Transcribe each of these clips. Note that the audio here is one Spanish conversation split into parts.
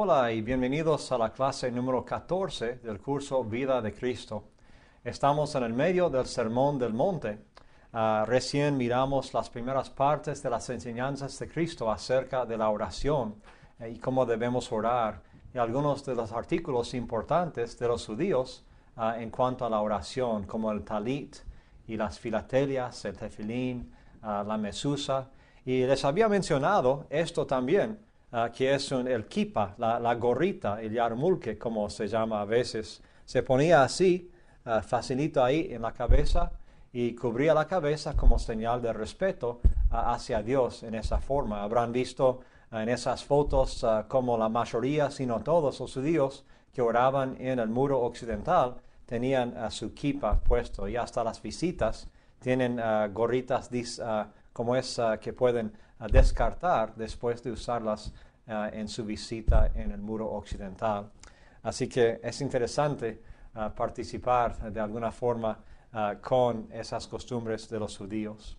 Hola y bienvenidos a la clase número 14 del curso Vida de Cristo. Estamos en el medio del Sermón del Monte. Recién miramos las primeras partes de las enseñanzas de Cristo acerca de la oración y cómo debemos orar, y algunos de los artículos importantes de los judíos en cuanto a la oración, como el talit y las filatelias, el tefilín, la mesusa. Y les había mencionado esto también, que es el kippah, la gorrita, el yarmulke, como se llama a veces. Se ponía así, facilito ahí en la cabeza, y cubría la cabeza como señal de respeto hacia Dios en esa forma. Habrán visto en esas fotos como la mayoría, si no todos los judíos que oraban en el muro occidental, tenían su kippah puesto, y hasta las visitas tienen gorritas como esa que pueden descartar después de usarlas en su visita en el muro occidental. Así que es interesante participar de alguna forma con esas costumbres de los judíos.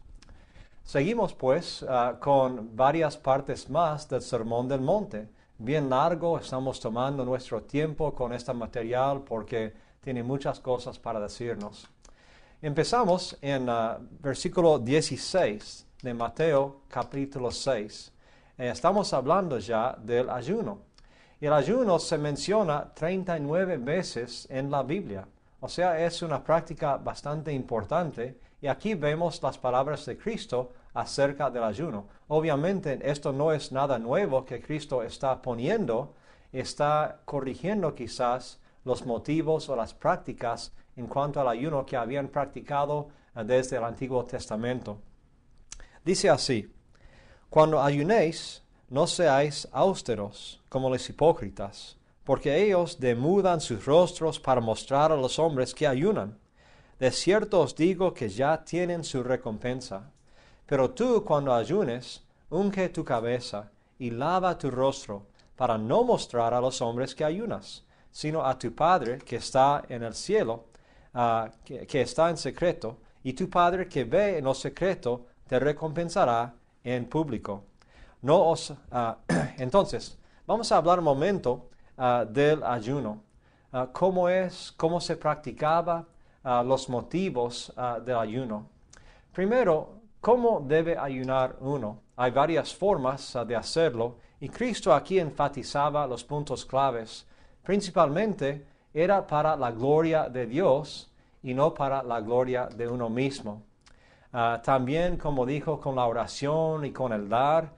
Seguimos pues con varias partes más del Sermón del Monte. Bien largo, estamos tomando nuestro tiempo con este material porque tiene muchas cosas para decirnos. Empezamos en versículo 16 de Mateo capítulo 6. Estamos hablando ya del ayuno. Y el ayuno se menciona 39 veces en la Biblia. O sea, es una práctica bastante importante. Y aquí vemos las palabras de Cristo acerca del ayuno. Obviamente, esto no es nada nuevo que Cristo está poniendo. Está corrigiendo quizás los motivos o las prácticas en cuanto al ayuno que habían practicado desde el Antiguo Testamento. Dice así: cuando ayunéis, no seáis austeros como los hipócritas, porque ellos demudan sus rostros para mostrar a los hombres que ayunan. De cierto os digo que ya tienen su recompensa. Pero tú, cuando ayunes, unge tu cabeza y lava tu rostro, para no mostrar a los hombres que ayunas, sino a tu Padre que está en el cielo, que está en secreto, y tu Padre que ve en lo secreto te recompensará en público. Entonces, vamos a hablar un momento del ayuno. Cómo se practicaba, los motivos del ayuno. Primero, ¿cómo debe ayunar uno? Hay varias formas de hacerlo, y Cristo aquí enfatizaba los puntos claves. Principalmente era para la gloria de Dios y no para la gloria de uno mismo. También, como dijo, con la oración y con el dar,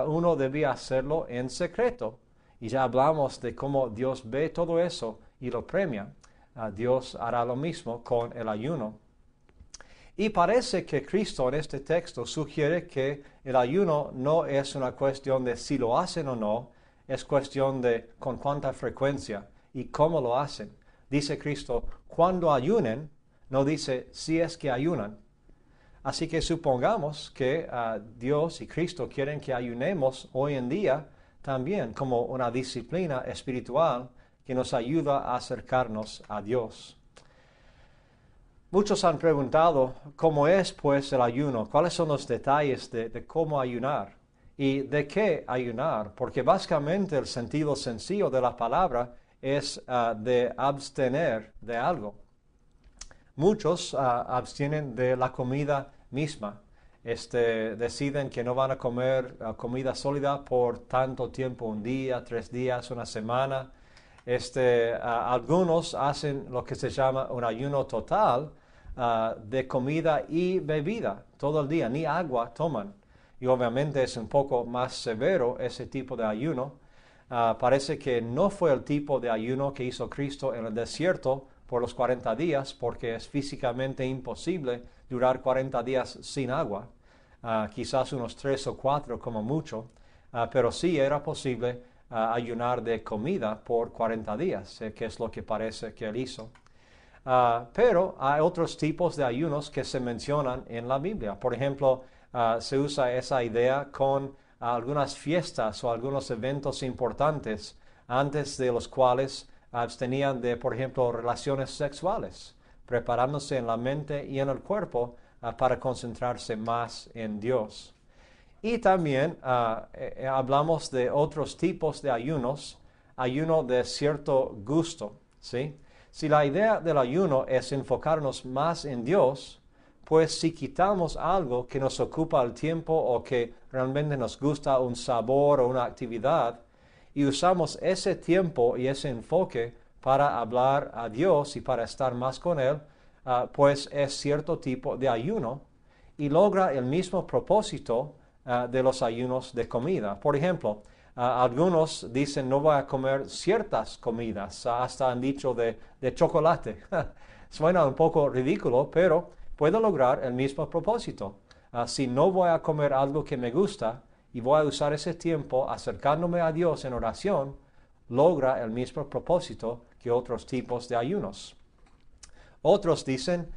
uno debía hacerlo en secreto. Y ya hablamos de cómo Dios ve todo eso y lo premia. Dios hará lo mismo con el ayuno. Y parece que Cristo en este texto sugiere que el ayuno no es una cuestión de si lo hacen o no, es cuestión de con cuánta frecuencia y cómo lo hacen. Dice Cristo, cuando ayunen, no dice si es que ayunan. Así que supongamos que Dios y Cristo quieren que ayunemos hoy en día también como una disciplina espiritual que nos ayuda a acercarnos a Dios. Muchos han preguntado cómo es pues el ayuno, cuáles son los detalles de cómo ayunar y de qué ayunar, porque básicamente el sentido sencillo de la palabra es de abstener de algo. Muchos abstienen de la comida misma. Deciden que no van a comer comida sólida por tanto tiempo, un día, 3 días, una semana. Algunos hacen lo que se llama un ayuno total de comida y bebida todo el día, ni agua toman. Y obviamente es un poco más severo ese tipo de ayuno. Parece que no fue el tipo de ayuno que hizo Cristo en el desierto por los 40 días, porque es físicamente imposible durar 40 días sin agua. Quizás unos 3 o 4 como mucho, pero sí era posible ayunar de comida por 40 días, que es lo que parece que él hizo. Pero hay otros tipos de ayunos que se mencionan en la Biblia. Por ejemplo, se usa esa idea con algunas fiestas o algunos eventos importantes antes de los cuales abstenían de, por ejemplo, relaciones sexuales, preparándose en la mente y en el cuerpo para concentrarse más en Dios. Y también hablamos de otros tipos de ayunos ayuno de cierto gusto, ¿sí? Si la idea del ayuno es enfocarnos más en Dios, pues si quitamos algo que nos ocupa el tiempo o que realmente nos gusta un sabor o una actividad, y usamos ese tiempo y ese enfoque para hablar a Dios y para estar más con Él, pues es cierto tipo de ayuno y logra el mismo propósito de los ayunos de comida. Por ejemplo, algunos dicen no voy a comer ciertas comidas, hasta han dicho de chocolate. Suena un poco ridículo, pero puedo lograr el mismo propósito. Si no voy a comer algo que me gusta y voy a usar ese tiempo acercándome a Dios en oración, logra el mismo propósito que otros tipos de ayunos. Otros dicen,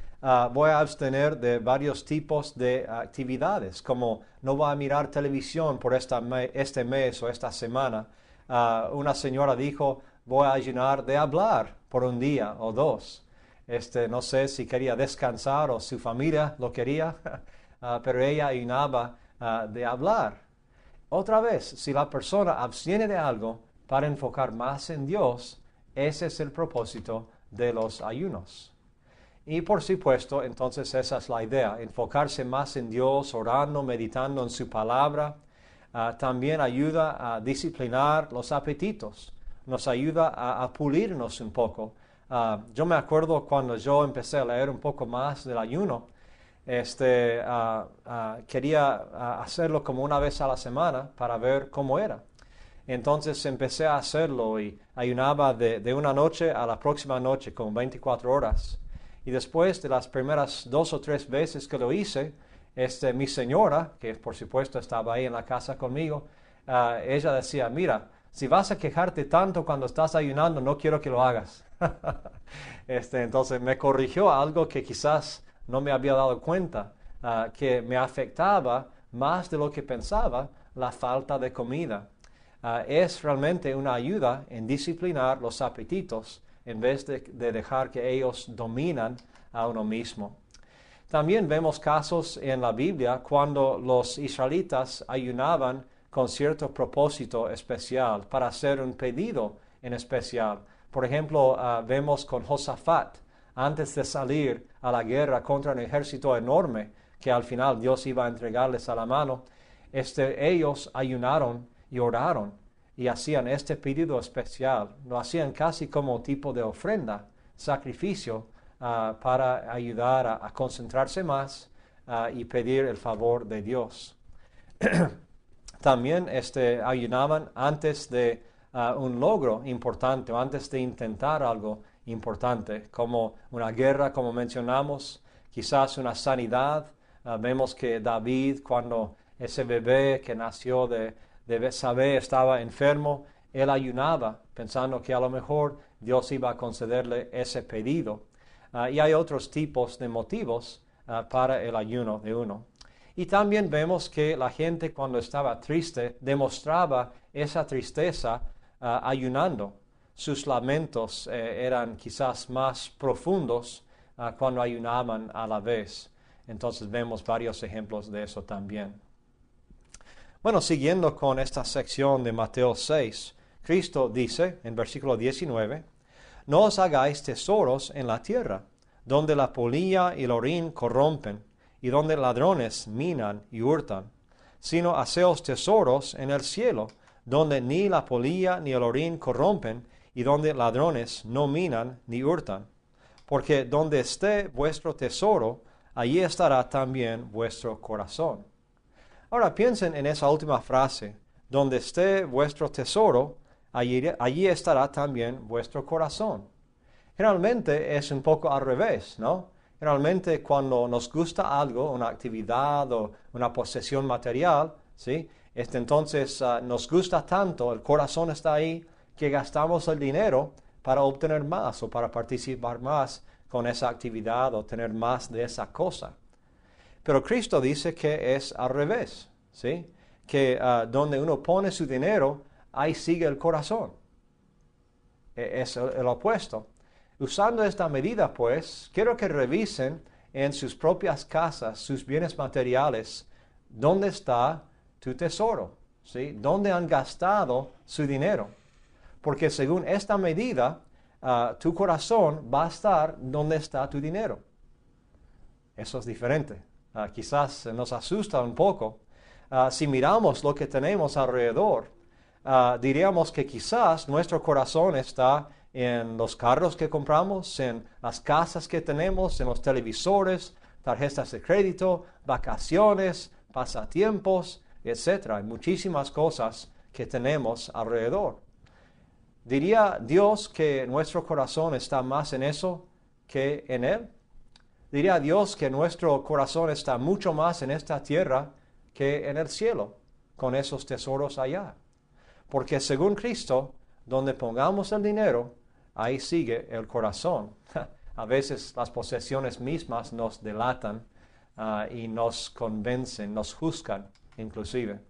voy a abstener de varios tipos de actividades, como no voy a mirar televisión por este mes o esta semana. Una señora dijo, voy a ayunar de hablar por un día o dos. No sé si quería descansar o su familia lo quería, pero ella ayunaba de hablar. Otra vez, si la persona abstiene de algo para enfocar más en Dios, ese es el propósito de los ayunos. Y por supuesto, entonces esa es la idea, enfocarse más en Dios, orando, meditando en su palabra. También ayuda a disciplinar los apetitos, nos ayuda a pulirnos un poco. Yo me acuerdo cuando yo empecé a leer un poco más del ayuno, quería hacerlo como una vez a la semana para ver cómo era. Entonces empecé a hacerlo y ayunaba de una noche a la próxima noche, con 24 horas. Y después de las primeras 2 o 3 veces que lo hice, mi señora, que por supuesto estaba ahí en la casa conmigo, ella decía, mira, si vas a quejarte tanto cuando estás ayunando, no quiero que lo hagas. Entonces me corrigió algo que quizás no me había dado cuenta, que me afectaba más de lo que pensaba la falta de comida. Es realmente una ayuda en disciplinar los apetitos en vez de dejar que ellos dominan a uno mismo. También vemos casos en la Biblia cuando los israelitas ayunaban con cierto propósito especial, para hacer un pedido en especial. Por ejemplo, vemos con Josafat, antes de salir a la guerra contra un ejército enorme, que al final Dios iba a entregarles a la mano, ellos ayunaron y oraron y hacían este pedido especial. Lo hacían casi como tipo de ofrenda, sacrificio, para ayudar a concentrarse más y pedir el favor de Dios. También ayunaban antes de un logro importante, o antes de intentar algo importante, como una guerra, como mencionamos, quizás una sanidad. Vemos que David, cuando ese bebé que nació de Betsabé estaba enfermo, él ayunaba, pensando que a lo mejor Dios iba a concederle ese pedido. Y hay otros tipos de motivos para el ayuno de uno. Y también vemos que la gente, cuando estaba triste, demostraba esa tristeza ayunando. Sus lamentos eran quizás más profundos cuando ayunaban a la vez. Entonces vemos varios ejemplos de eso también. Bueno, siguiendo con esta sección de Mateo 6, Cristo dice en versículo 19, no os hagáis tesoros en la tierra, donde la polilla y el orín corrompen, y donde ladrones minan y hurtan, sino haceos tesoros en el cielo, donde ni la polilla ni el orín corrompen, y donde ladrones no minan ni hurtan. Porque donde esté vuestro tesoro, allí estará también vuestro corazón. Ahora piensen en esa última frase, donde esté vuestro tesoro, allí estará también vuestro corazón. Generalmente es un poco al revés, ¿no? Generalmente cuando nos gusta algo, una actividad o una posesión material, ¿sí? Entonces nos gusta tanto, el corazón está ahí, que gastamos el dinero para obtener más o para participar más con esa actividad o tener más de esa cosa. Pero Cristo dice que es al revés, ¿sí? Que donde uno pone su dinero, ahí sigue el corazón. Es el opuesto. Usando esta medida, pues, quiero que revisen en sus propias casas, sus bienes materiales, dónde está tu tesoro, ¿sí? ¿Dónde han gastado su dinero? porque según esta medida, tu corazón va a estar donde está tu dinero. Eso es diferente. Quizás nos asusta un poco. Si miramos lo que tenemos alrededor, diríamos que quizás nuestro corazón está en los carros que compramos, en las casas que tenemos, en los televisores, tarjetas de crédito, vacaciones, pasatiempos, etc. Hay muchísimas cosas que tenemos alrededor. ¿Diría Dios que nuestro corazón está más en eso que en Él? ¿Diría Dios que nuestro corazón está mucho más en esta tierra que en el cielo, con esos tesoros allá? Porque según Cristo, donde pongamos el dinero, ahí sigue el corazón. A veces las posesiones mismas nos delatan y nos convencen, nos juzgan inclusive.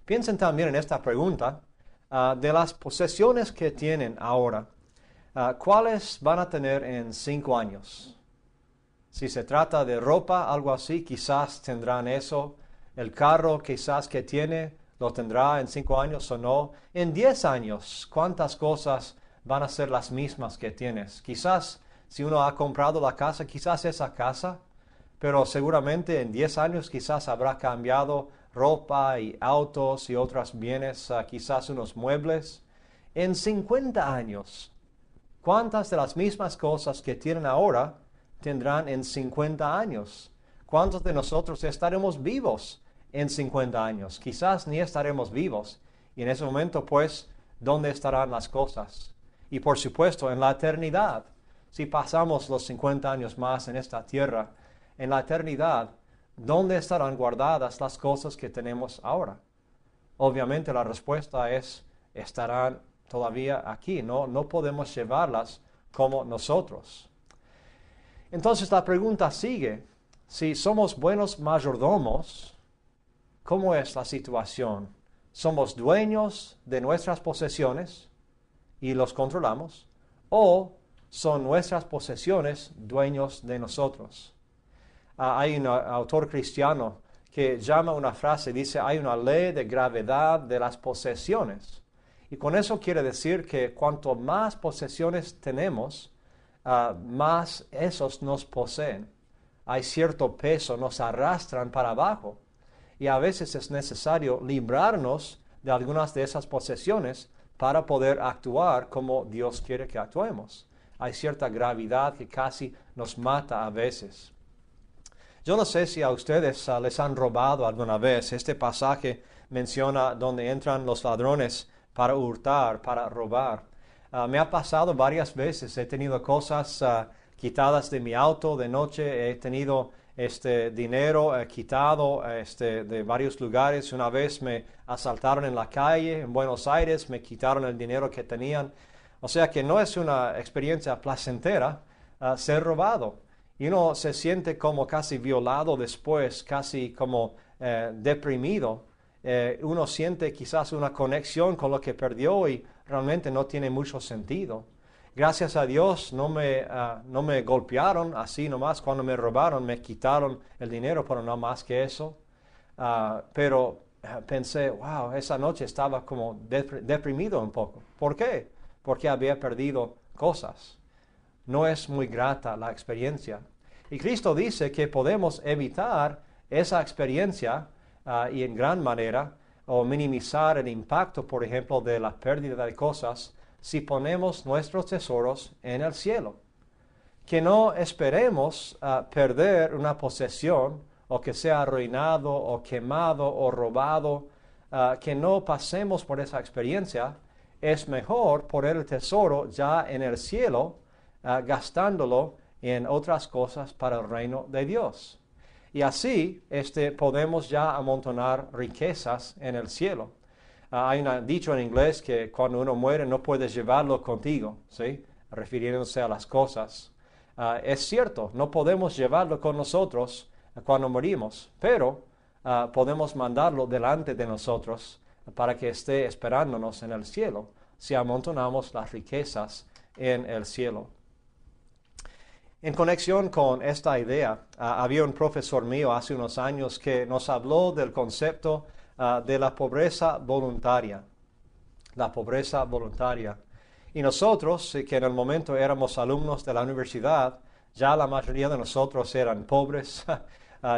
Piensen también en esta pregunta. De las posesiones que tienen ahora, ¿cuáles van a tener en 5 años? Si se trata de ropa, algo así, quizás tendrán eso. El carro quizás que tiene, lo tendrá en 5 años o no. En 10 años, ¿cuántas cosas van a ser las mismas que tienes? Quizás, si uno ha comprado la casa, quizás esa casa, pero seguramente en 10 años quizás habrá cambiado ropa y autos y otros bienes, quizás unos muebles. En 50 años, ¿cuántas de las mismas cosas que tienen ahora tendrán en 50 años? ¿Cuántos de nosotros estaremos vivos en 50 años? Quizás ni estaremos vivos. Y en ese momento, pues, ¿dónde estarán las cosas? Y por supuesto, en la eternidad, si pasamos los 50 años más en esta tierra, en la eternidad, ¿dónde estarán guardadas las cosas que tenemos ahora? Obviamente la respuesta es, estarán todavía aquí, no podemos llevarlas como nosotros. Entonces la pregunta sigue, si somos buenos mayordomos, ¿cómo es la situación? ¿Somos dueños de nuestras posesiones y los controlamos? ¿O son nuestras posesiones dueños de nosotros? Hay un autor cristiano que llama una frase, dice, hay una ley de gravedad de las posesiones. Y con eso quiere decir que cuanto más posesiones tenemos, más esos nos poseen. Hay cierto peso, nos arrastran para abajo. Y a veces es necesario librarnos de algunas de esas posesiones para poder actuar como Dios quiere que actuemos. Hay cierta gravedad que casi nos mata a veces. Yo no sé si a ustedes les han robado alguna vez. Este pasaje menciona donde entran los ladrones para hurtar, para robar. Me ha pasado varias veces. He tenido cosas quitadas de mi auto de noche. He tenido dinero quitado de varios lugares. Una vez me asaltaron en la calle en Buenos Aires. Me quitaron el dinero que tenían. O sea que no es una experiencia placentera ser robado. Y uno se siente como casi violado después, casi como deprimido. Uno siente quizás una conexión con lo que perdió y realmente no tiene mucho sentido. Gracias a Dios no me golpearon así nomás cuando me robaron, me quitaron el dinero, pero no más que eso. Pero pensé, wow, esa noche estaba como deprimido un poco. ¿Por qué? Porque había perdido cosas. No es muy grata la experiencia. Y Cristo dice que podemos evitar esa experiencia y en gran manera, o minimizar el impacto, por ejemplo, de la pérdida de cosas, si ponemos nuestros tesoros en el cielo. Que no esperemos perder una posesión, o que sea arruinado, o quemado, o robado, que no pasemos por esa experiencia. Es mejor poner el tesoro ya en el cielo, gastándolo en otras cosas para el reino de Dios. Y así podemos ya amontonar riquezas en el cielo. Hay un dicho en inglés que cuando uno muere no puedes llevarlo contigo, ¿sí? Refiriéndose a las cosas. Es cierto, no podemos llevarlo con nosotros cuando morimos, pero podemos mandarlo delante de nosotros para que esté esperándonos en el cielo, si amontonamos las riquezas en el cielo. En conexión con esta idea, había un profesor mío hace unos años que nos habló del concepto de la pobreza voluntaria. la pobreza voluntaria. Y nosotros, que en el momento éramos alumnos de la universidad, ya la mayoría de nosotros eran pobres,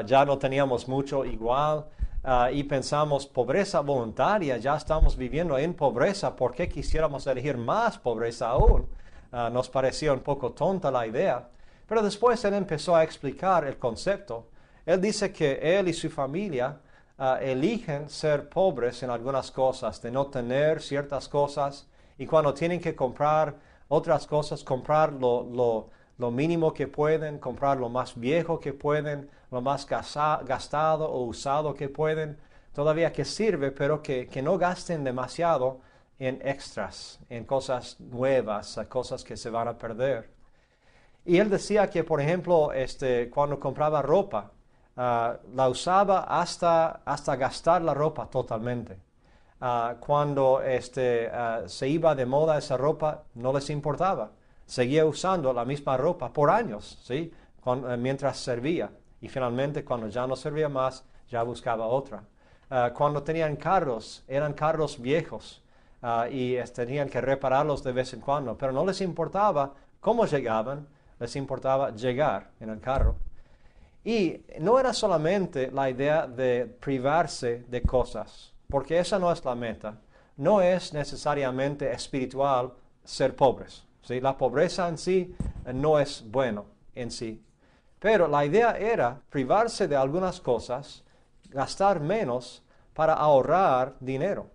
ya no teníamos mucho igual, y pensamos, pobreza voluntaria, ya estamos viviendo en pobreza, ¿por qué quisiéramos elegir más pobreza aún? Nos parecía un poco tonta la idea, pero después él empezó a explicar el concepto. Él dice que él y su familia eligen ser pobres en algunas cosas, de no tener ciertas cosas, y cuando tienen que comprar otras cosas, comprar lo mínimo que pueden, comprar lo más viejo que pueden, lo más gastado o usado que pueden, todavía que sirve, pero que no gasten demasiado en extras, en cosas nuevas, cosas que se van a perder. Y él decía que, por ejemplo, cuando compraba ropa, la usaba hasta gastar la ropa totalmente. Cuando se iba de moda esa ropa, no les importaba. Seguía usando la misma ropa por años, ¿sí? Mientras servía. Y finalmente, cuando ya no servía más, ya buscaba otra. Cuando tenían carros, eran carros viejos y tenían que repararlos de vez en cuando, pero no les importaba cómo llegaban, les importaba llegar en el carro. Y no era solamente la idea de privarse de cosas, porque esa no es la meta. No es necesariamente espiritual ser pobres, ¿sí? La pobreza en sí no es bueno en sí. Pero la idea era privarse de algunas cosas, gastar menos para ahorrar dinero.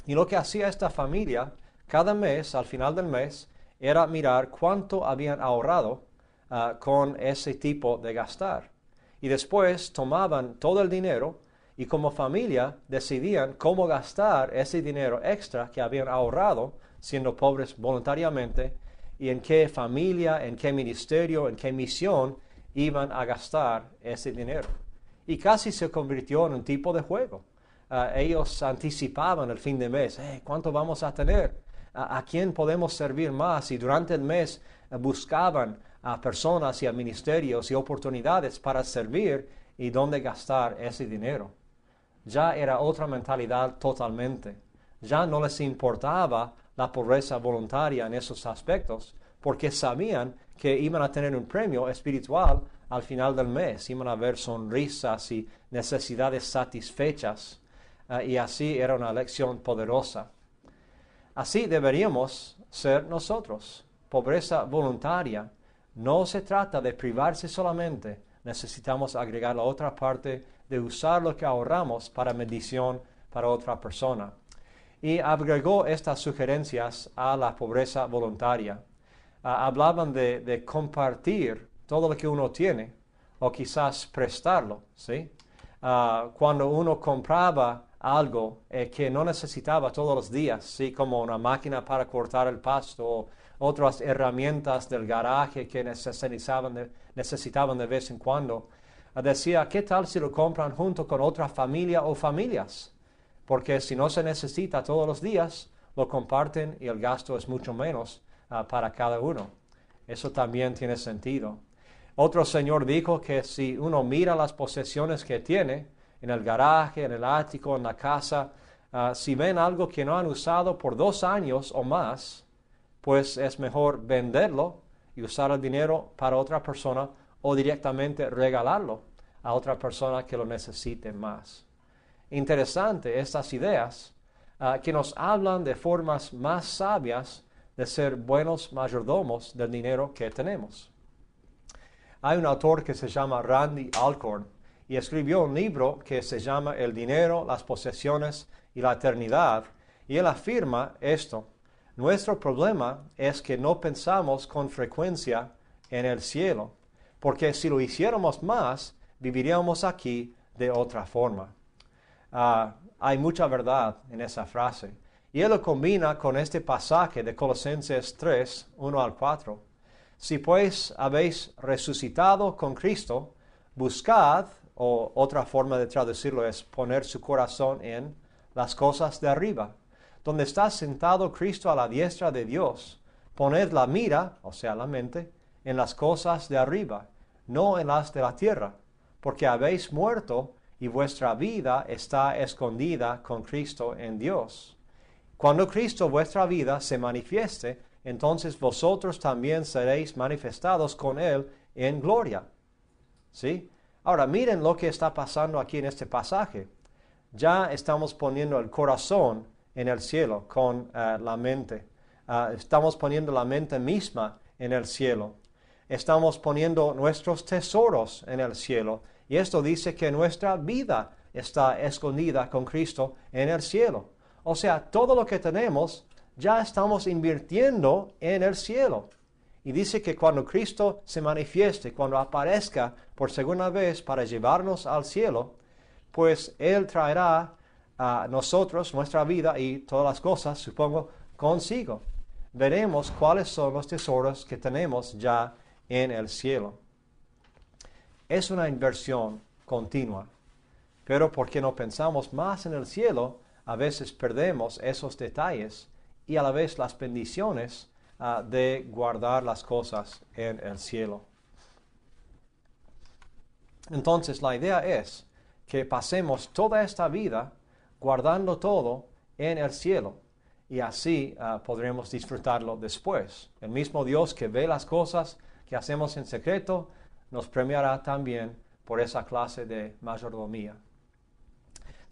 Y lo que hacía esta familia cada mes, al final del mes, era mirar cuánto habían ahorrado con ese tipo de gastar. Y después tomaban todo el dinero y como familia decidían cómo gastar ese dinero extra que habían ahorrado siendo pobres voluntariamente y en qué familia, en qué ministerio, en qué misión iban a gastar ese dinero. Y casi se convirtió en un tipo de juego. Ellos anticipaban el fin de mes, ¿cuánto vamos a tener? ¿A quién podemos servir más? Y durante el mes buscaban a personas y a ministerios y oportunidades para servir y dónde gastar ese dinero. Ya era otra mentalidad totalmente. Ya no les importaba la pobreza voluntaria en esos aspectos, porque sabían que iban a tener un premio espiritual al final del mes, iban a ver sonrisas y necesidades satisfechas, y así era una lección poderosa. Así deberíamos ser nosotros. Pobreza voluntaria. No se trata de privarse solamente, necesitamos agregar la otra parte de usar lo que ahorramos para bendición para otra persona. Y agregó estas sugerencias a la pobreza voluntaria. Hablaban de compartir todo lo que uno tiene, o quizás prestarlo, ¿sí? Cuando uno compraba algo que no necesitaba todos los días, ¿sí? Como una máquina para cortar el pasto o otras herramientas del garaje que necesitaban de vez en cuando. Decía, ¿qué tal si lo compran junto con otra familia o familias? Porque si no se necesita todos los días, lo comparten y el gasto es mucho menos para cada uno. Eso también tiene sentido. Otro señor dijo que si uno mira las posesiones que tiene en el garaje, en el ático, en la casa, si ven algo que no han usado por 2 años o más, pues es mejor venderlo y usar el dinero para otra persona o directamente regalarlo a otra persona que lo necesite más. Interesante estas ideas que nos hablan de formas más sabias de ser buenos mayordomos del dinero que tenemos. Hay un autor que se llama Randy Alcorn y escribió un libro que se llama El dinero, las posesiones y la eternidad, y él afirma esto: nuestro problema es que no pensamos con frecuencia en el cielo, porque si lo hiciéramos más, viviríamos aquí de otra forma. Hay mucha verdad en esa frase. Y él lo combina con este pasaje de Colosenses 3, 1 al 4. Si pues habéis resucitado con Cristo, buscad, o otra forma de traducirlo es poner su corazón en las cosas de arriba, donde está sentado Cristo a la diestra de Dios. Poned la mira, o sea, la mente, en las cosas de arriba, no en las de la tierra, porque habéis muerto y vuestra vida está escondida con Cristo en Dios. Cuando Cristo vuestra vida se manifieste, entonces vosotros también seréis manifestados con Él en gloria. ¿Sí? Ahora, miren lo que está pasando aquí en este pasaje. Ya estamos poniendo el corazón en el cielo con la mente. Estamos poniendo la mente misma en el cielo. Estamos poniendo nuestros tesoros en el cielo. Y esto dice que nuestra vida está escondida con Cristo en el cielo. O sea, todo lo que tenemos ya estamos invirtiendo en el cielo. Y dice que cuando Cristo se manifieste, cuando aparezca por segunda vez para llevarnos al cielo, pues Él traerá a nosotros, nuestra vida y todas las cosas, supongo, consigo. Veremos cuáles son los tesoros que tenemos ya en el cielo. Es una inversión continua, pero porque no pensamos más en el cielo, a veces perdemos esos detalles y a la vez las bendiciones de guardar las cosas en el cielo. Entonces la idea es que pasemos toda esta vida guardando todo en el cielo y así podremos disfrutarlo después. El mismo Dios que ve las cosas que hacemos en secreto nos premiará también por esa clase de mayordomía.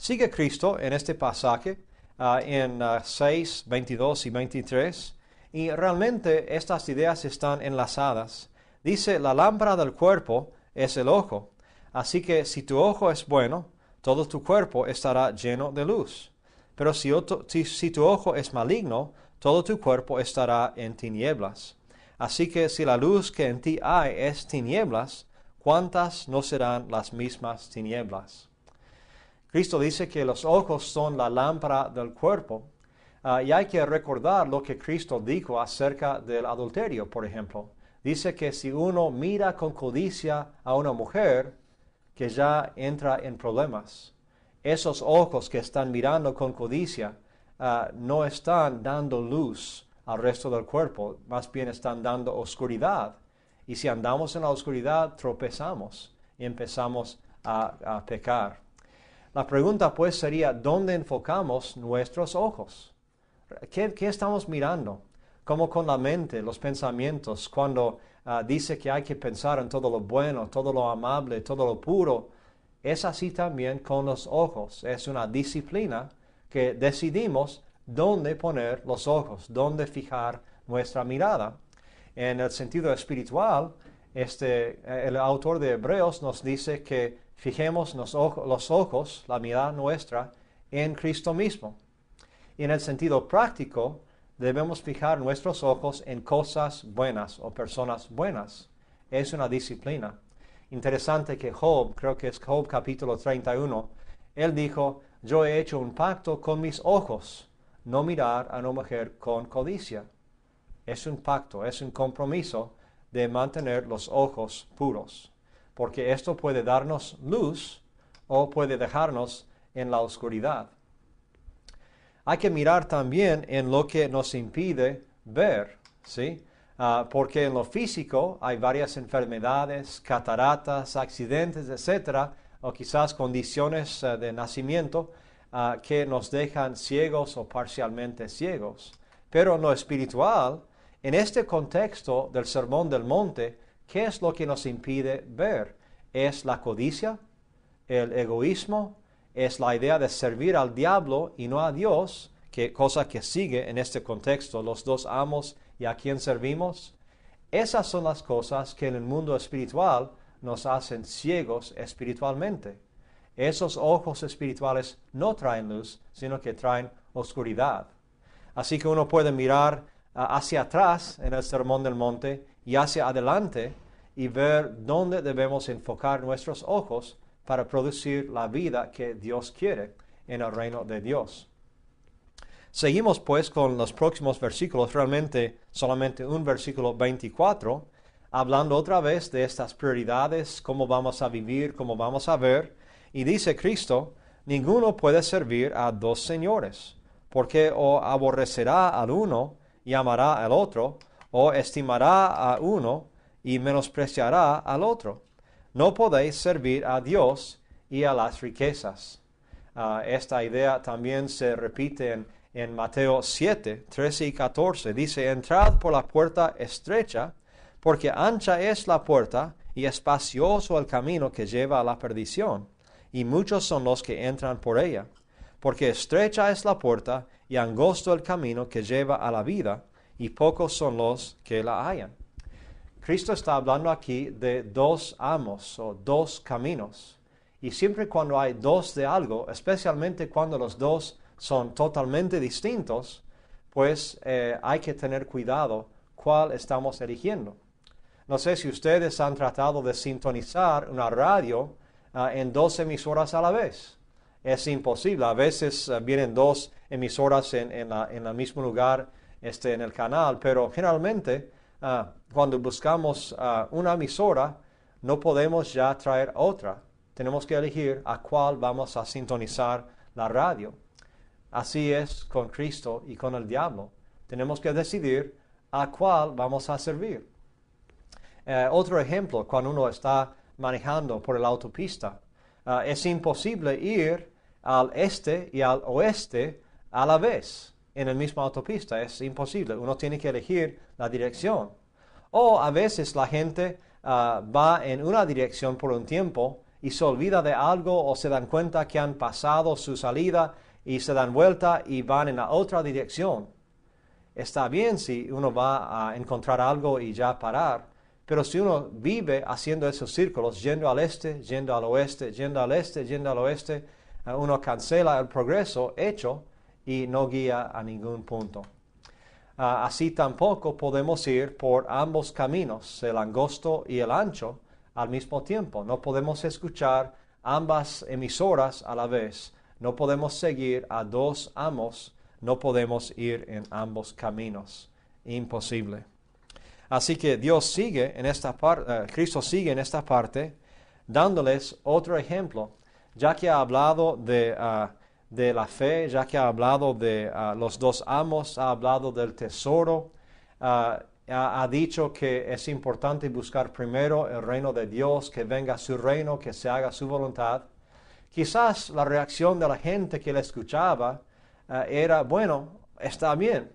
Sigue Cristo en este pasaje en 6, 22 y 23 y realmente estas ideas están enlazadas. Dice, la lámpara del cuerpo es el ojo. Así que si tu ojo es bueno, todo tu cuerpo estará lleno de luz. Pero si tu ojo es maligno, todo tu cuerpo estará en tinieblas. Así que si la luz que en ti hay es tinieblas, ¿cuántas no serán las mismas tinieblas? Cristo dice que los ojos son la lámpara del cuerpo. Y hay que recordar lo que Cristo dijo acerca del adulterio, por ejemplo. Dice que si uno mira con codicia a una mujer, que ya entra en problemas. Esos ojos que están mirando con codicia no están dando luz al resto del cuerpo, más bien están dando oscuridad. Y si andamos en la oscuridad, tropezamos y empezamos a pecar. La pregunta pues sería, ¿dónde enfocamos nuestros ojos? ¿Qué estamos mirando? Como con la mente, los pensamientos, cuando dice que hay que pensar en todo lo bueno, todo lo amable, todo lo puro, es así también con los ojos. Es una disciplina que decidimos dónde poner los ojos, dónde fijar nuestra mirada. En el sentido espiritual, el autor de Hebreos nos dice que fijemos los ojos, la mirada nuestra, en Cristo mismo. Y en el sentido práctico, debemos fijar nuestros ojos en cosas buenas o personas buenas. Es una disciplina. Interesante que Job, creo que es Job capítulo 31, él dijo, yo he hecho un pacto con mis ojos, no mirar a una mujer con codicia. Es un pacto, es un compromiso de mantener los ojos puros, porque esto puede darnos luz o puede dejarnos en la oscuridad. Hay que mirar también en lo que nos impide ver, ¿sí? Porque en lo físico hay varias enfermedades, cataratas, accidentes, etcétera, o quizás condiciones de nacimiento que nos dejan ciegos o parcialmente ciegos. Pero en lo espiritual, en este contexto del Sermón del Monte, ¿qué es lo que nos impide ver? ¿Es la codicia? ¿El egoísmo? ¿Es la idea de servir al diablo y no a Dios? Cosa que sigue en este contexto, los dos amos y a quién servimos. Esas son las cosas que en el mundo espiritual nos hacen ciegos espiritualmente. Esos ojos espirituales no traen luz, sino que traen oscuridad. Así que uno puede mirar hacia atrás en el Sermón del Monte y hacia adelante y ver dónde debemos enfocar nuestros ojos para producir la vida que Dios quiere en el reino de Dios. Seguimos pues con los próximos versículos, realmente solamente un versículo 24, hablando otra vez de estas prioridades, cómo vamos a vivir, cómo vamos a ver. Y dice Cristo, ninguno puede servir a dos señores, porque o aborrecerá al uno y amará al otro, o estimará a uno y menospreciará al otro. No podéis servir a Dios y a las riquezas. Esta idea también se repite en en Mateo 7, 13 y 14. Dice, entrad por la puerta estrecha, porque ancha es la puerta y espacioso el camino que lleva a la perdición, y muchos son los que entran por ella. Porque estrecha es la puerta y angosto el camino que lleva a la vida, y pocos son los que la hallan. Cristo está hablando aquí de dos amos o dos caminos. Y siempre cuando hay dos de algo, especialmente cuando los dos son totalmente distintos, pues hay que tener cuidado cuál estamos eligiendo. No sé si ustedes han tratado de sintonizar una radio en dos emisoras a la vez. Es imposible. A veces vienen dos emisoras en el mismo lugar en el canal, pero generalmente cuando buscamos una emisora no podemos ya traer otra. Tenemos que elegir a cuál vamos a sintonizar la radio. Así es con Cristo y con el diablo. Tenemos que decidir a cuál vamos a servir. Otro ejemplo, cuando uno está manejando por la autopista, es imposible ir al este y al oeste a la vez en la misma autopista. Es imposible. Uno tiene que elegir la dirección. O a veces la gente va en una dirección por un tiempo y se olvida de algo o se dan cuenta que han pasado su salida y se dan vuelta y van en la otra dirección. Está bien si uno va a encontrar algo y ya parar, pero si uno vive haciendo esos círculos, yendo al este, yendo al oeste, yendo al este, yendo al oeste, uno cancela el progreso hecho y no guía a ningún punto. Así tampoco podemos ir por ambos caminos, el angosto y el ancho, al mismo tiempo. No podemos escuchar ambas emisoras a la vez. No podemos seguir a dos amos. No podemos ir en ambos caminos. Imposible. Así que Dios sigue en esta parte, Cristo sigue en esta parte, dándoles otro ejemplo, ya que ha hablado de la fe, ya que ha hablado de los dos amos, ha hablado del tesoro, ha dicho que es importante buscar primero el reino de Dios, que venga su reino, que se haga su voluntad. Quizás la reacción de la gente que le escuchaba era, bueno, está bien,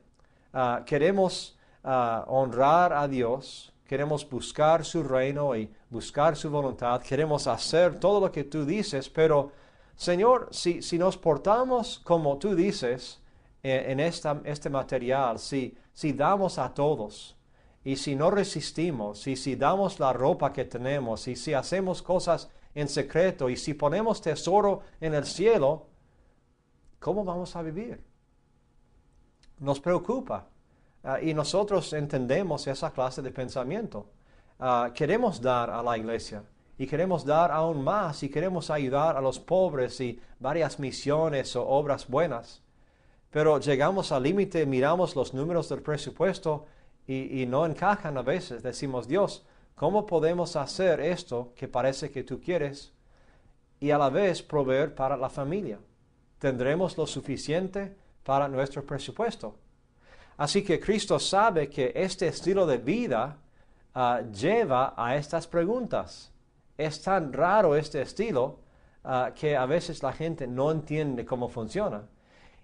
queremos honrar a Dios, queremos buscar su reino y buscar su voluntad, queremos hacer todo lo que tú dices, pero Señor, si nos portamos como tú dices en este material, si damos a todos, y si no resistimos, y si damos la ropa que tenemos, y si hacemos cosas en secreto, y si ponemos tesoro en el cielo, ¿cómo vamos a vivir? Nos preocupa. Y nosotros entendemos esa clase de pensamiento. Queremos dar a la iglesia y queremos dar aún más y queremos ayudar a los pobres y varias misiones o obras buenas. Pero llegamos al límite, miramos los números del presupuesto y no encajan a veces. Decimos, Dios, ¿cómo podemos hacer esto que parece que tú quieres y a la vez proveer para la familia? ¿Tendremos lo suficiente para nuestro presupuesto? Así que Cristo sabe que este estilo de vida lleva a estas preguntas. Es tan raro este estilo que a veces la gente no entiende cómo funciona.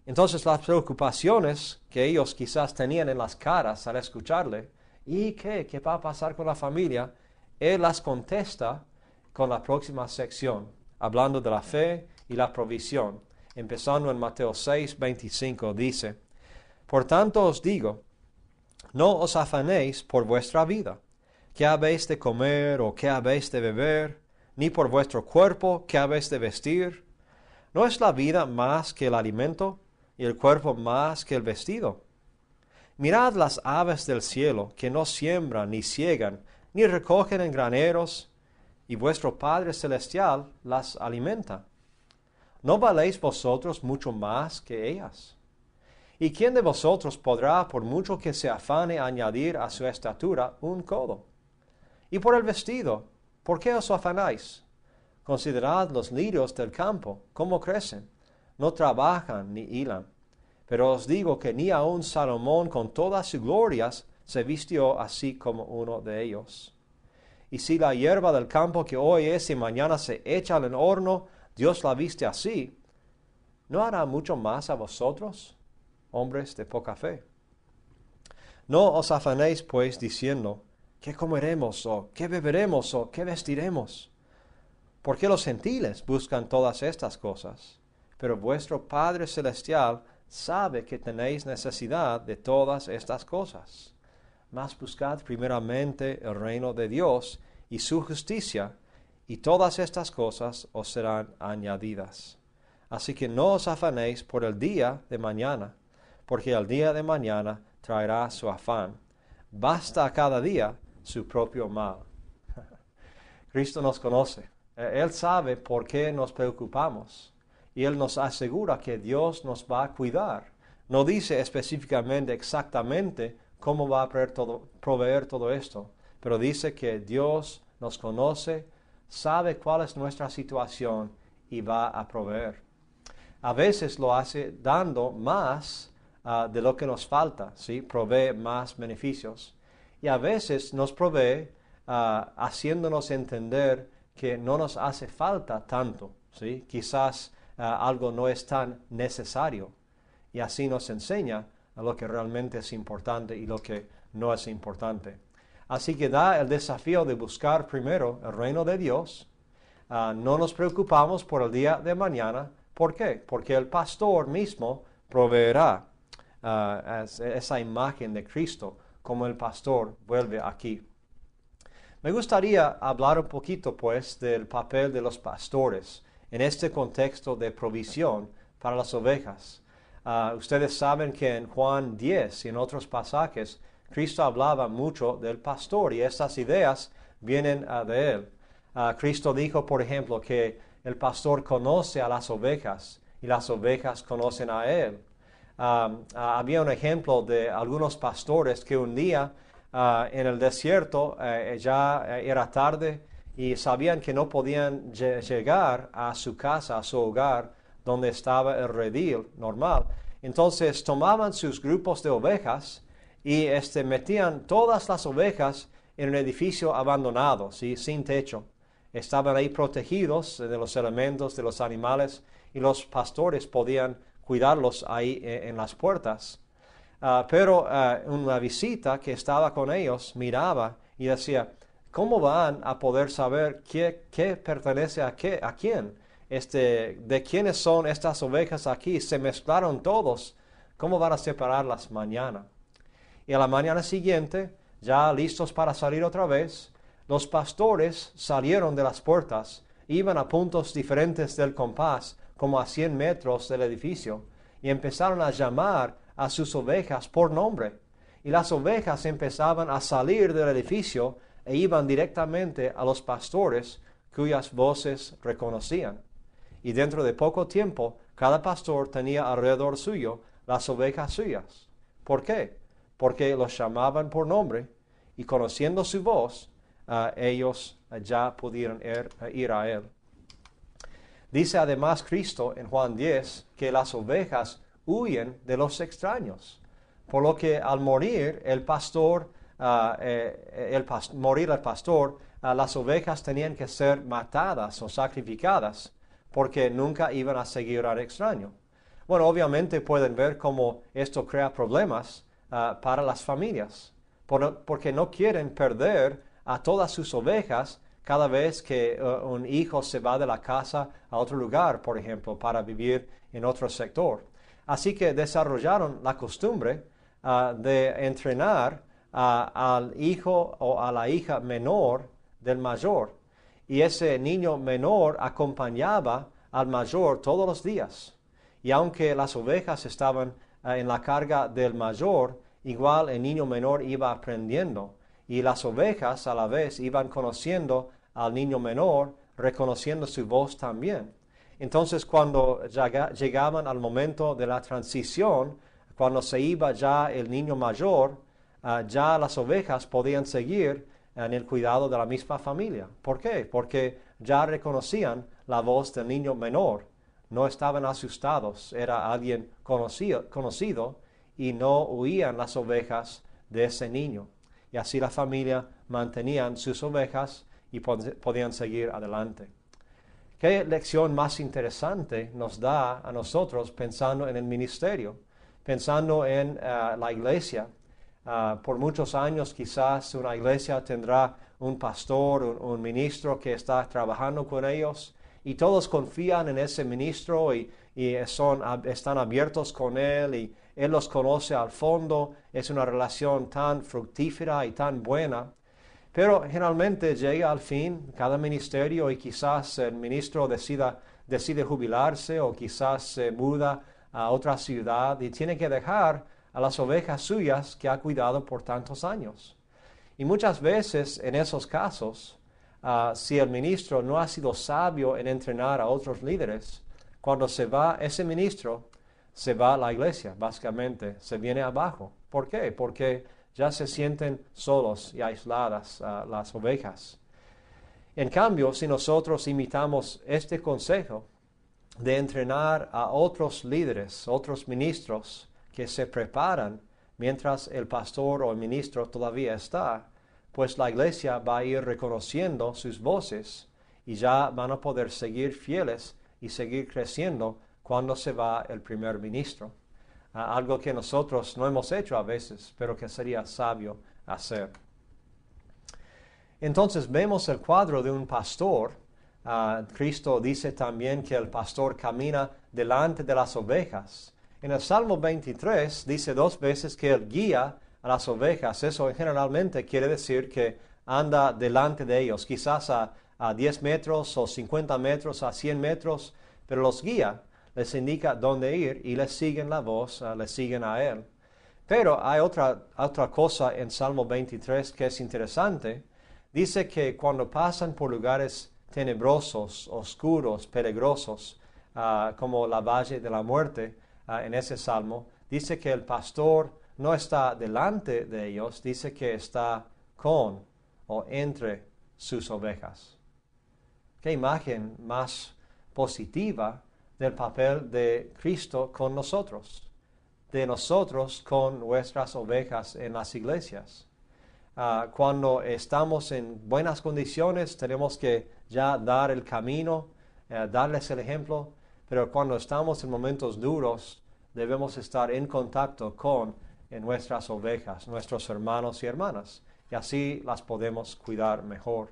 Entonces las preocupaciones que ellos quizás tenían en las caras al escucharle, ¿y qué va a pasar con la familia? Él las contesta con la próxima sección, hablando de la fe y la provisión. Empezando en Mateo 6, 25, dice, por tanto os digo, no os afanéis por vuestra vida, qué habéis de comer o qué habéis de beber, ni por vuestro cuerpo, qué habéis de vestir. ¿No es la vida más que el alimento, y el cuerpo más que el vestido? Mirad las aves del cielo, que no siembran, ni siegan, ni recogen en graneros, y vuestro Padre Celestial las alimenta. ¿No valéis vosotros mucho más que ellas? ¿Y quién de vosotros podrá, por mucho que se afane, añadir a su estatura un codo? Y por el vestido, ¿por qué os afanáis? Considerad los lirios del campo, cómo crecen. No trabajan ni hilan. Pero os digo que ni aun Salomón con todas sus glorias se vistió así como uno de ellos. Y si la hierba del campo que hoy es y mañana se echa al horno, Dios la viste así, ¿no hará mucho más a vosotros? hombres de poca fe. No os afanéis, pues, diciendo, ¿qué comeremos, o qué beberemos, o qué vestiremos? Porque los gentiles buscan todas estas cosas, pero vuestro Padre Celestial sabe que tenéis necesidad de todas estas cosas. Mas buscad primeramente el reino de Dios y su justicia, y todas estas cosas os serán añadidas. Así que no os afanéis por el día de mañana, porque el día de mañana traerá su afán. Basta a cada día su propio mal. Cristo nos conoce. Él sabe por qué nos preocupamos. Y Él nos asegura que Dios nos va a cuidar. No dice específicamente exactamente cómo va a proveer todo esto, pero dice que Dios nos conoce, sabe cuál es nuestra situación y va a proveer. A veces lo hace dando más de lo que nos falta, ¿sí? Provee más beneficios. Y a veces nos provee haciéndonos entender que no nos hace falta tanto, ¿sí? Quizás algo no es tan necesario. Y así nos enseña lo que realmente es importante y lo que no es importante. Así que da el desafío de buscar primero el reino de Dios. No nos preocupamos por el día de mañana. ¿Por qué? Porque el pastor mismo proveerá esa imagen de Cristo como el pastor vuelve aquí. Me gustaría hablar un poquito, pues, del papel de los pastores en este contexto de provisión para las ovejas. Ustedes saben que en Juan 10 y en otros pasajes, Cristo hablaba mucho del pastor y estas ideas vienen de él. Cristo dijo, por ejemplo, que el pastor conoce a las ovejas y las ovejas conocen a él. Había un ejemplo de algunos pastores que un día en el desierto ya era tarde y sabían que no podían llegar a su casa, a su hogar, donde estaba el redil normal. Entonces tomaban sus grupos de ovejas y metían todas las ovejas en un edificio abandonado, ¿sí? Sin techo. Estaban ahí protegidos de los elementos, de los animales, y los pastores podían cuidarlos ahí en las puertas. Pero una visita que estaba con ellos miraba y decía, ¿cómo van a poder saber qué pertenece a quién? ¿De quiénes son estas ovejas aquí? Se mezclaron todos. ¿Cómo van a separarlas mañana? Y a la mañana siguiente, ya listos para salir otra vez, los pastores salieron de las puertas, iban a puntos diferentes del compás, como a 100 metros del edificio, y empezaron a llamar a sus ovejas por nombre. Y las ovejas empezaban a salir del edificio e iban directamente a los pastores cuyas voces reconocían. Y dentro de poco tiempo, cada pastor tenía alrededor suyo las ovejas suyas. ¿Por qué? Porque los llamaban por nombre y conociendo su voz, ellos ya pudieron ir a él. Dice además Cristo en Juan 10 que las ovejas huyen de los extraños, por lo que al morir el pastor, las ovejas tenían que ser matadas o sacrificadas, porque nunca iban a seguir al extraño. Bueno, obviamente pueden ver cómo esto crea problemas para las familias, porque no quieren perder a todas sus ovejas cada vez que un hijo se va de la casa a otro lugar, por ejemplo, para vivir en otro sector. Así que desarrollaron la costumbre de entrenar al hijo o a la hija menor del mayor. Y ese niño menor acompañaba al mayor todos los días. Y aunque las ovejas estaban en la carga del mayor, igual el niño menor iba aprendiendo. Y las ovejas a la vez iban conociendo al niño menor, reconociendo su voz también. Entonces cuando llegaban al momento de la transición, cuando se iba ya el niño mayor, ya las ovejas podían seguir en el cuidado de la misma familia. ¿Por qué? Porque ya reconocían la voz del niño menor. No estaban asustados, era alguien conocido y no huían las ovejas de ese niño. Y así la familia mantenían sus ovejas y podían seguir adelante. ¿Qué lección más interesante nos da a nosotros pensando en el ministerio? pensando en la iglesia. Por muchos años quizás una iglesia tendrá un pastor, un ministro que está trabajando con ellos y todos confían en ese ministro y están abiertos con él y él los conoce al fondo. Es una relación tan fructífera y tan buena. Pero generalmente llega al fin cada ministerio y quizás el ministro decide jubilarse o quizás se muda a otra ciudad y tiene que dejar a las ovejas suyas que ha cuidado por tantos años. Y muchas veces en esos casos, si el ministro no ha sido sabio en entrenar a otros líderes, cuando se va ese ministro, se va a la iglesia, básicamente, se viene abajo. ¿Por qué? Porque ya se sienten solos y aisladas las ovejas. En cambio, si nosotros imitamos este consejo de entrenar a otros líderes, otros ministros que se preparan mientras el pastor o el ministro todavía está, pues la iglesia va a ir reconociendo sus voces y ya van a poder seguir fieles y seguir creciendo cuando se va el primer ministro. Algo que nosotros no hemos hecho a veces, pero que sería sabio hacer. Entonces vemos el cuadro de un pastor. Cristo dice también que el pastor camina delante de las ovejas. En el Salmo 23 dice 2 veces que él guía a las ovejas. Eso generalmente quiere decir que anda delante de ellos, quizás a 10 metros o 50 metros, a 100 metros, pero los guía, les indica dónde ir y les siguen la voz, les siguen a él. Pero hay otra cosa en Salmo 23 que es interesante. Dice que cuando pasan por lugares tenebrosos, oscuros, peligrosos, como la valle de la muerte, en ese salmo, dice que el pastor no está delante de ellos, dice que está con o entre sus ovejas. ¿Qué imagen más positiva del papel de Cristo con nosotros? De nosotros con nuestras ovejas en las iglesias. Cuando estamos en buenas condiciones, tenemos que ya dar el camino, darles el ejemplo, pero cuando estamos en momentos duros, debemos estar en contacto con nuestras ovejas, nuestros hermanos y hermanas, y así las podemos cuidar mejor.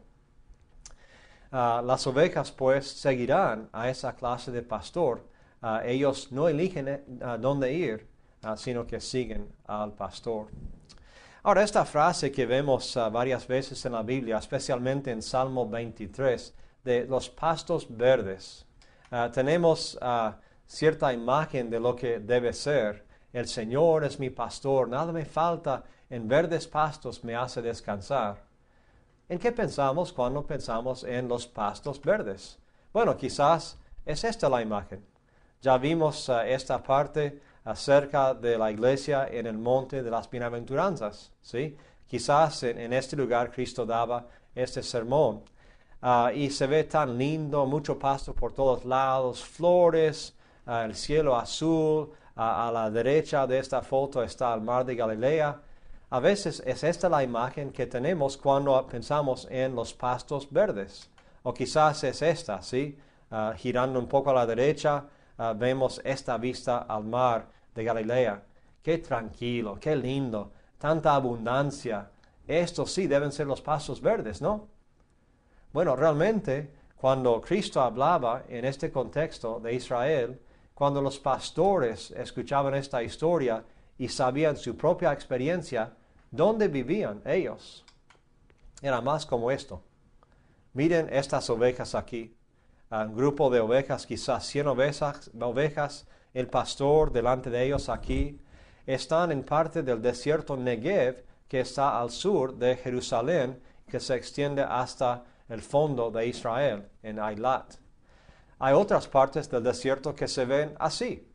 Las ovejas pues seguirán a esa clase de pastor. Ellos no eligen dónde ir, sino que siguen al pastor. Ahora, esta frase que vemos varias veces en la Biblia, especialmente en Salmo 23, de los pastos verdes, tenemos cierta imagen de lo que debe ser. El Señor es mi pastor, nada me falta, en verdes pastos me hace descansar. ¿En qué pensamos cuando pensamos en los pastos verdes? Bueno, quizás es esta la imagen. Ya vimos esta parte acerca de la iglesia en el monte de las bienaventuranzas, ¿sí? Quizás en este lugar Cristo daba este sermón. Y se ve tan lindo, mucho pasto por todos lados, flores, el cielo azul. A la derecha de esta foto está el mar de Galilea. A veces es esta la imagen que tenemos cuando pensamos en los pastos verdes. O quizás es esta, ¿sí? Girando un poco a la derecha, vemos esta vista al mar de Galilea. Qué tranquilo, qué lindo, tanta abundancia. Estos sí deben ser los pastos verdes, ¿no? Bueno, realmente, cuando Cristo hablaba en este contexto de Israel, cuando los pastores escuchaban esta historia y sabían su propia experiencia, ¿dónde vivían ellos? Era más como esto. Miren estas ovejas aquí. Un grupo de ovejas, quizás 100 ovejas, el pastor delante de ellos aquí. Están en parte del desierto Negev, que está al sur de Jerusalén, que se extiende hasta el fondo de Israel, en Eilat. Hay otras partes del desierto que se ven así.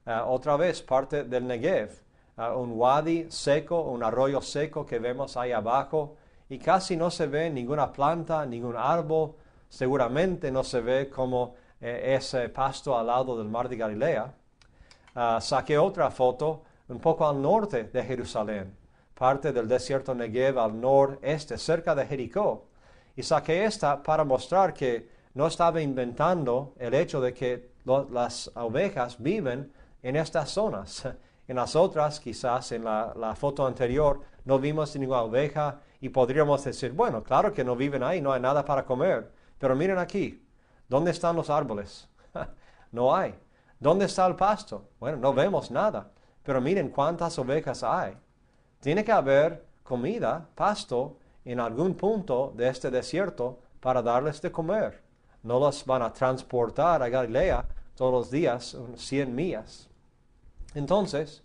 Otra vez, parte del Negev. Un wadi seco, un arroyo seco que vemos ahí abajo. Y casi no se ve ninguna planta, ningún árbol. Seguramente no se ve como ese pasto al lado del mar de Galilea. Saqué otra foto un poco al norte de Jerusalén. Parte del desierto Negev al noreste, cerca de Jericó. Y saqué esta para mostrar que no estaba inventando el hecho de que las ovejas viven en estas zonas. En las otras, quizás en la foto anterior, no vimos ninguna oveja y podríamos decir, bueno, claro que no viven ahí, no hay nada para comer. Pero miren aquí, ¿dónde están los árboles? No hay. ¿Dónde está el pasto? Bueno, no vemos nada. Pero miren cuántas ovejas hay. Tiene que haber comida, pasto, en algún punto de este desierto para darles de comer. No los van a transportar a Galilea todos los días, 100 millas. Entonces,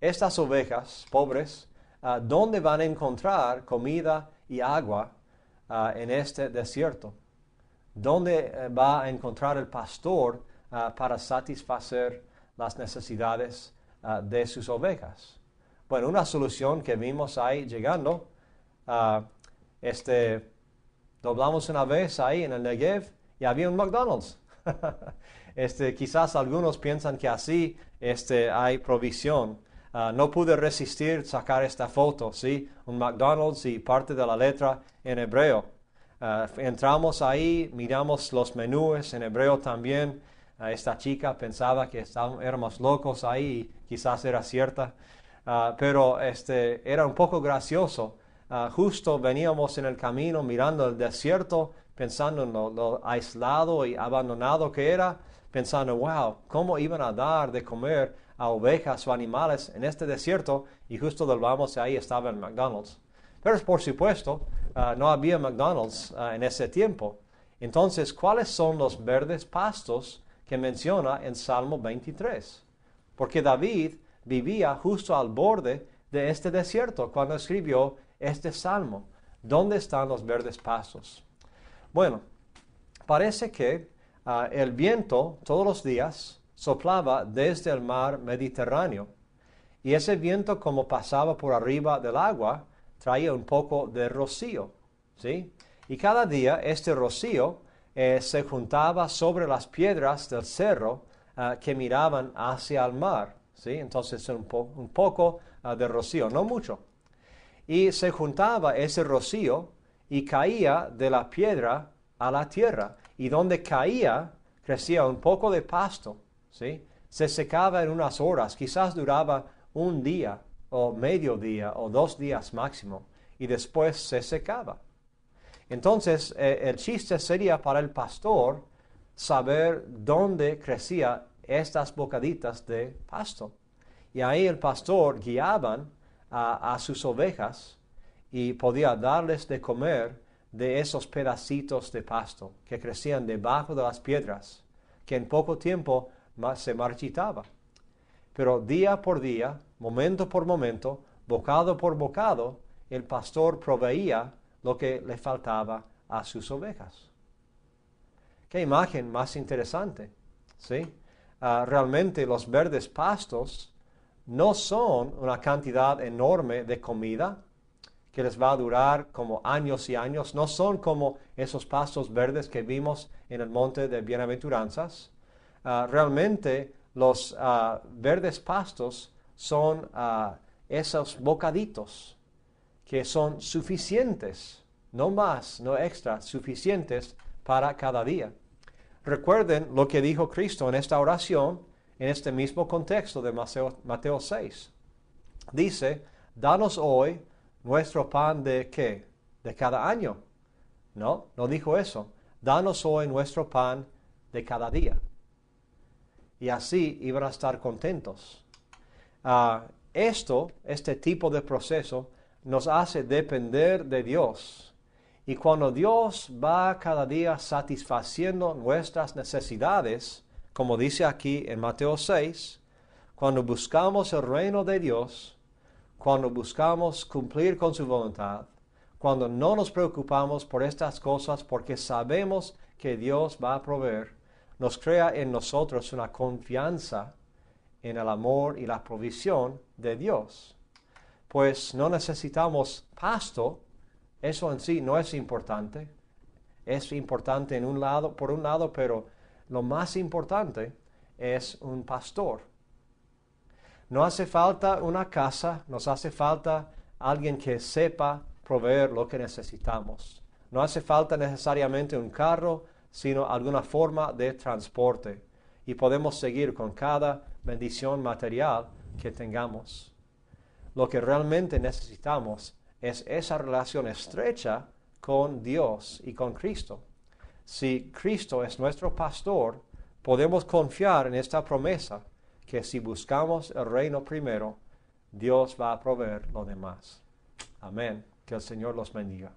estas ovejas pobres, ¿dónde van a encontrar comida y agua en este desierto? ¿Dónde va a encontrar el pastor para satisfacer las necesidades de sus ovejas? Bueno, una solución que vimos ahí llegando, doblamos una vez ahí en el Negev y había un McDonald's. Quizás algunos piensan que así hay provisión. No pude resistir sacar esta foto, ¿sí? Un McDonald's y parte de la letra en hebreo. Entramos ahí, miramos los menús en hebreo también. Esta chica pensaba que éramos locos ahí, quizás era cierta. Pero era un poco gracioso. Justo veníamos en el camino mirando el desierto, pensando en lo aislado y abandonado que era, pensando, wow, ¿cómo iban a dar de comer a ovejas o animales en este desierto? Y justo del vamos ahí estaba el McDonald's. Pero por supuesto, no había McDonald's en ese tiempo. Entonces, ¿cuáles son los verdes pastos que menciona en Salmo 23? Porque David vivía justo al borde de este desierto cuando escribió este salmo. ¿Dónde están los verdes pastos? Bueno, parece que el viento todos los días soplaba desde el mar Mediterráneo y ese viento, como pasaba por arriba del agua, traía un poco de rocío, ¿sí? Y cada día este rocío se juntaba sobre las piedras del cerro que miraban hacia el mar, ¿sí? Entonces un poco de rocío, no mucho. Y se juntaba ese rocío y caía de la piedra a la tierra. Y donde caía, crecía un poco de pasto, ¿sí? Se secaba en unas horas, quizás duraba un día o medio día o 2 días máximo, y después se secaba. Entonces, el chiste sería para el pastor saber dónde crecía estas bocaditas de pasto. Y ahí el pastor guiaban a sus ovejas y podía darles de comer de esos pedacitos de pasto que crecían debajo de las piedras, que en poco tiempo se marchitaba. Pero día por día, momento por momento, bocado por bocado, el pastor proveía lo que le faltaba a sus ovejas. Qué imagen más interesante, ¿sí? Realmente los verdes pastos no son una cantidad enorme de comida que les va a durar como años y años. No son como esos pastos verdes que vimos en el monte de bienaventuranzas. Realmente los verdes pastos son esos bocaditos que son suficientes, no más, no extra, suficientes para cada día. Recuerden lo que dijo Cristo en esta oración, en este mismo contexto de Mateo 6. Dice, danos hoy nuestro pan de ¿qué? De cada año. No dijo eso. Danos hoy nuestro pan de cada día. Y así iban a estar contentos. Este tipo de proceso nos hace depender de Dios. Y cuando Dios va cada día satisfaciendo nuestras necesidades, como dice aquí en Mateo 6, cuando buscamos el reino de Dios, cuando buscamos cumplir con su voluntad, cuando no nos preocupamos por estas cosas porque sabemos que Dios va a proveer, nos crea en nosotros una confianza en el amor y la provisión de Dios. Pues no necesitamos pasto, eso en sí no es importante. Es importante por un lado, pero lo más importante es un pastor. No hace falta una casa, nos hace falta alguien que sepa proveer lo que necesitamos. No hace falta necesariamente un carro, sino alguna forma de transporte. y podemos seguir con cada bendición material que tengamos. Lo que realmente necesitamos es esa relación estrecha con Dios y con Cristo. Si Cristo es nuestro pastor, podemos confiar en esta promesa que si buscamos el reino primero, Dios va a proveer lo demás. Amén. Que el Señor los bendiga.